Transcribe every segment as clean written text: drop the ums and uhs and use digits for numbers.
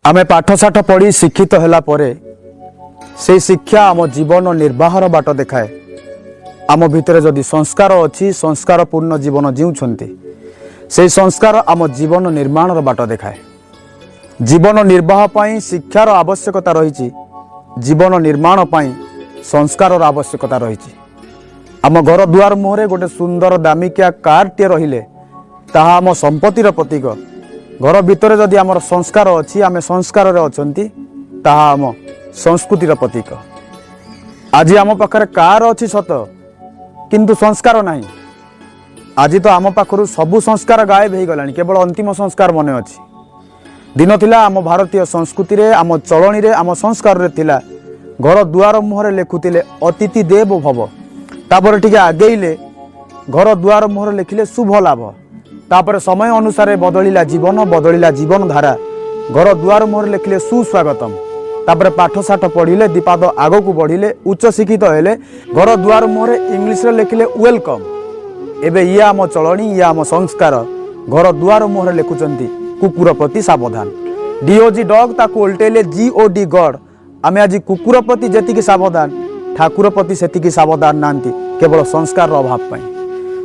आमे पाठशाठ पढ़ी शिक्षित होला परे से शिक्षा आम जीवन निर्वाहर बाट देखाए। आम भितर जदि संस्कार अच्छी संस्कार पूर्ण जीवन जीउछन्ति से संस्कार आम जीवन निर्माण बाट देखाए। जीवन निर्वाह पाई शिक्षार आवश्यकता रही, जीवन निर्माण पाई संस्कार आवश्यकता रही। आम घर दुआर मुहरे गोटे सुंदर दामिकिया कार टे रहिले ताहा आम संपत्तिर प्रतीक। घर भितर जदि आमर संस्कार अच्छी आम संस्कार अच्छी ताहा आम संस्कृतिर प्रतीक। आज आम पाखरे कार अच्छी सत किंतु संस्कार नहीं। आज तो आम पाखरु सबु संस्कार गायब हो गलानी, केवल अंतिम संस्कार मन अच्छी। दिन थिला आम भारतीय संस्कृति रे आम चलनी रे आम संस्कार रे थिला घर दुआर मुहरे लिखुतिले अतिथि देव भव। तापर टिके आगेइले घर दुआर मुहरे लिखिले शुभ लाभ। तापर समय अनुसार बदलिला जीवन धारा। घर दुआर मुहरे लिखिले सुस्वागतम। तापर पाठशाठ पढ़िले दीपाद आग को बढ़िले उच्च शिक्षित हेले घर दुआर मुहरे इंग्लिश रे लिखिले वेलकम। एबे ये आम चलनी ये आम संस्कार। घर दुआर मुहरे लिखुचंती कुकुर प्रति सावधान। डीओजी डॉग ताकू उल्टेले जीओडी गॉड। आमे आज कुकुर प्रति जेतिकी सावधान ठाकुर प्रति सेतिकी सावधान नांती, केवल संस्कार अभाव पाई।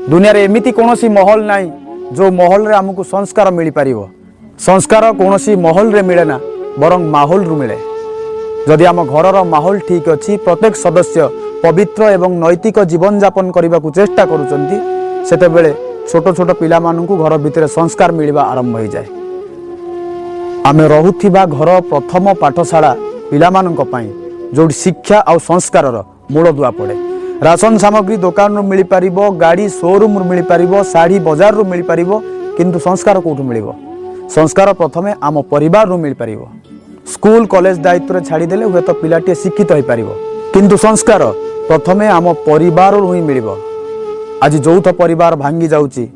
दुनिया रे एमिति कोनोसी महल नाही जो महल रे हमकु संस्कार मिली पारिबो। संस्कार कोनोसी महल रे मिले ना, बरं माहौल रु मिले। जदि आम घरर माहौल ठीक अछि, प्रत्येक सदस्य पवित्र एवं नैतिक जीवन यापन करने को चेष्टा करुचंती, सेतेबेले छोट छोट पिला मानकु घर भितर संस्कार मिलवा आरंभ हो जाए। आमे रहुथिबा घर प्रथम पाठशाला पिला मानक पई जो शिक्षा और संस्कारर मूल दुआ पड़े। राशन सामग्री दुकान रु मिल पारिबो, गाड़ी शोरूम रु मिल पारिबो, साड़ी बाजार रु मिल पारिबो, किंतु संस्कार कोठु मिलिबो? संस्कार प्रथमे आम परिवार रु मिल पारिबो। स्कूल कॉलेज दायित्व रे छाड़ी देले हुए तो पिलाटी शिक्षित हो पारिबो, किंतु संस्कार प्रथमे आम परिवार रु ही मिलिबो। आज यौथ परिवार भांगी जाउची,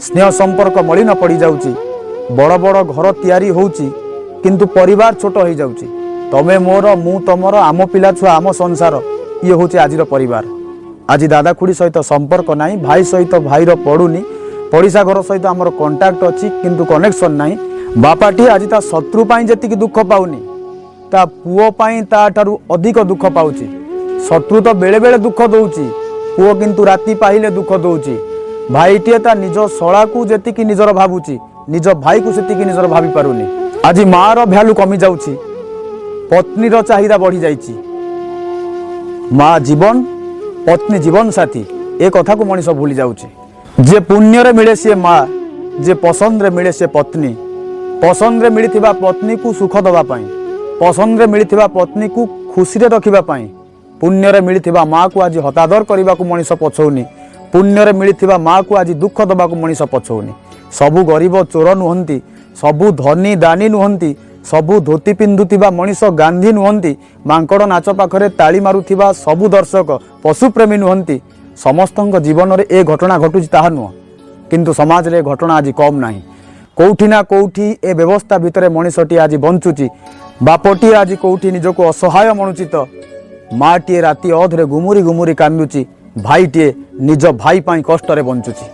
स्नेह संपर्क मलिन पड़ी जाउची, बड़ बड़ घर तैयारी होउची, किंतु परिवार छोट हो जाउची। तमे मोर मु तमर आम पिला छुआ आम संसार, ये होची आजिर परिवार। आज दादा खुड़ी सहित संपर्क नाही, भाई सहित भाईर पड़ुनी, पड़िशा घर सहित आमर कांटेक्ट अच्छी किंतु कनेक्शन नाही। बापाटी आज ता शत्रु पाई जेतिकी दुख पाउनी, ता पुओ पाई ता ठारू अधिक दुख पाउची। शत्रु तो बेले बेले दुख दउची, पुओ किंतु राति पाहिले दुख दउची। भाईटिए ता निज शला को जेतिकी निजर भाबुची, निज भाई को सेतिकी निजर भाबी पारुनी। आज मार भ्यालु कमी जाउची, पत्नीर चाहिदा बढ़ी जाइची। माँ जीवन, पत्नी जीवन साथी, ए कथा को मनीष भूली जाउची। जे पुण्य रे मिले से माँ, जे पसंद रे मिले से पत्नी। पसंद रे मिलिथिबा पत्नी को सुख दबा पाई, पसंद रे मिलिथिबा पत्नी को खुशी रे रखिबा पाई। पुण्य रे मिलिथिबा माँ को आज हतादर करबा को मनीष पछौनी। पुण्य रे मिलिथिबा माँ को आज दुख दबा को मनीष पछौनी। सबु गरीब चोर नुहंती, सबु धनी दानी नुहंती, सबु धोती पिंधुथिबा मनीष गांधी नुहंती, मांकड़ नाच पाखरे ताली मारुथिबा सबु दर्शक पशुप्रेमी नुहंती। समस्तଙ୍କ जीवन रे ए घटना घटुची ताहा नुह, किंतु समाज रे घटना आज कम नाही। कोठी ना कोठी ए व्यवस्था भितरे मनीषटी आज बंचुची। बापटी आज कोठी निजको असहाय मनुची, तो माटीए राति अधरे गुमुरी गुमुरी कांदुची। भाईटीए निज भाई पाई कष्ट रे बंचुची।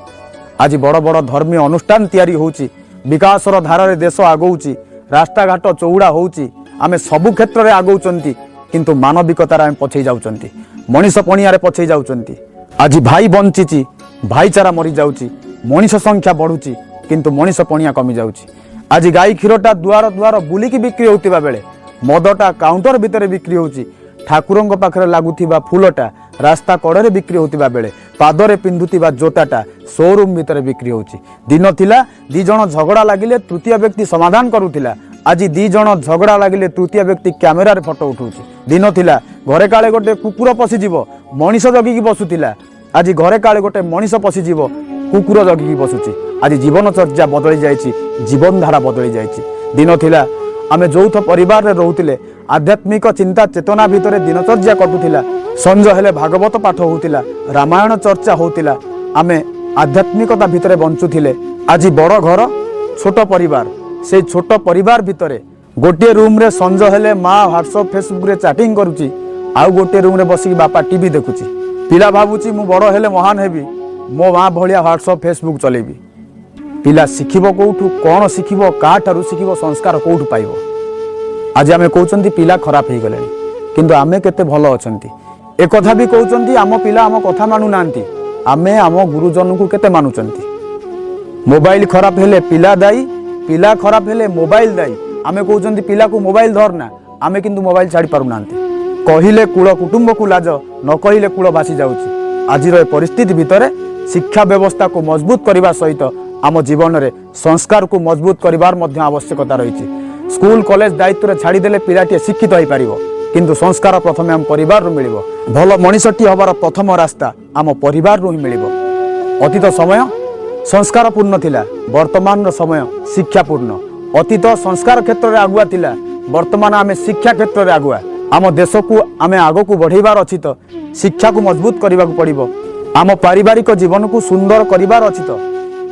आज बड़ बड़ धर्मीय अनुष्ठान तैयारी होउची, विकासर धारा रे देश आगौची, रास्ता घाट चौड़ा होउची। आमे सबु क्षेत्र रे आगौचंती, किंतु मानविकतार आमे पछै जाउचंती, मनीष पणिया रे पछै जाउचंती। आज भाई बंचिची, भाईचारा मरी जाउची, मनीष संख्या बढ़ुची, किंतु मनीष पणिया कमी जाउची। आज गाई क्षीरटा दुआर दुआर बुलिकी बिक्री होतिबा बेले मदटा काउंटर भितर बिक्री होउची। ठाकुरंग पाखरे लागुथिबा फूलटा रास्ता कड़े बिक्री होतिबा बेले पादरे पिंधुथिबा जोताटा शोरूम भितर बिक्री होउची। दिन थिला दी जण झगड़ा लागिले तृतीय व्यक्ति समाधान करूथिला, आज दी जण झगड़ा लागिले तृतीय व्यक्ति कैमेरा रे फोटो उठाउची। दिन थिला घरे काले गोटे कुकुर पसी जीवो मनीष जगिकी बसुथिला, आज घरे काले गोटे मनीष पसी जीवो कुकुर जगिकी बसुची। आज जीवन चर्चा बदली जाइछि, जीवन धारा बदली जाइछि। दिन थिला आमे यौथ परिवार रे रहुतिले, आध्यात्मिक चिंता चेतना भितर दिनचर्या कटुथिला। संज हेले भागवत पाठ होउतिला, रामायण चर्चा होउतिला, आमे आध्यात्मिकता भितर बंचुथिले। आज बड़ घर छोट परिवार, से छोट परिवार भितर गोटे रूम रे संज हेले माँ व्हाट्सएप फेसबुक रे चैटिंग करूची, आउ गोटे रूम रे बसिकी बापा टीवी देखुची। पिला भाबुची मु बड़ हेले महान हेबी, मो माँ भलिया व्हाट्सएप फेसबुक चलेबी। पिला शिखिबो कोठु, कोन शिखिबो, काठारु शिखिबो, संस्कार कोठु पाइबो? आज आम कहते पिला खराब हो गले किंतु आमे केते भल अछंती एक कथा भी कहते आम पिला आम कथा मानु नांती आमे आम गुरुजन को केते मानुचंती। मोबाइल खराब हेले पिला दायी पिला खराब हेले मोबाइल दायी आमे कहते पिला को मोबाइल धरना आमे किंतु मोबाइल छाड़ी पारु नांती। कहिले कूल कुटुंब को लाज न कहिले कूल बासी जाउची। आज परिस्थिति भितर शिक्षा व्यवस्था को मजबूत करने सहित आम जीवन में संस्कार को मजबूत करिवार मध्य आवश्यकता रही। स्कूल कॉलेज दायित्व छाड़ीदे पिलाटी शिक्षित हो पार किंतु संस्कार प्रथम आम परिवार मिल भल मनीषटी हबार प्रथम रास्ता आम परिवार ही मिल। अतीत समय संस्कारपूर्ण थिला वर्तमान समय शिक्षापूर्ण। अतीत संस्कार क्षेत्र में आगुआ थिला वर्तमान आम शिक्षा क्षेत्र में आगुआ। आम देश को आम आग को बढ़ेबार अच्छी तो शिक्षा को मजबूत करने को पड़ो। आम पारिवारिक जीवन को सुंदर करिवार अच्छी तो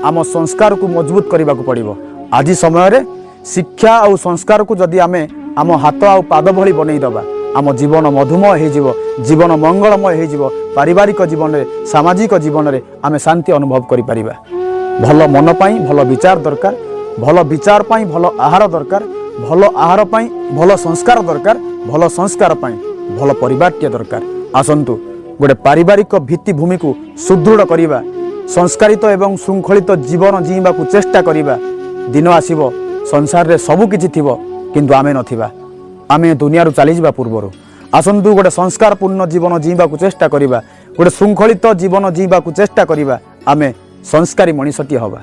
आम संस्कार को मजबूत करने को पड़ो। आज समय रे शिक्षा और संस्कार को जदि आमे आम हाथ आ पाद भली बनईदबा आम जीवन मधुमय हो जीवन मंगलमय हो पारिवारिक जीवन में सामाजिक जीवन में आम शांति अनुभव करें। भल मन पाई भल विचार दरकार भल विचार पाई भल आहार दरकार भल आहार पाई भल संस्कार दरकार भल संस्कार पाई भल परिवारटीए दरकार। आसंतु गोटे पारिवारिक भित्तिभूमि को सुदृढ़ करवा संस्कारित एवं श्रृंखलित जीवन जीवा को चेष्टा करवा। दिन आसीबो संसार रे सबु किछि थिबो किंतु आमे नथिबा आमे दुनिया रु चली जिबा पूर्वरु। आसंतु गोटे संस्कारपूर्ण जीवन जीवा को चेष्टा करवा गोटे श्रृंखलित जीवन जीवा को चेष्टा करवा आमे संस्कारी मनीषटी हवा।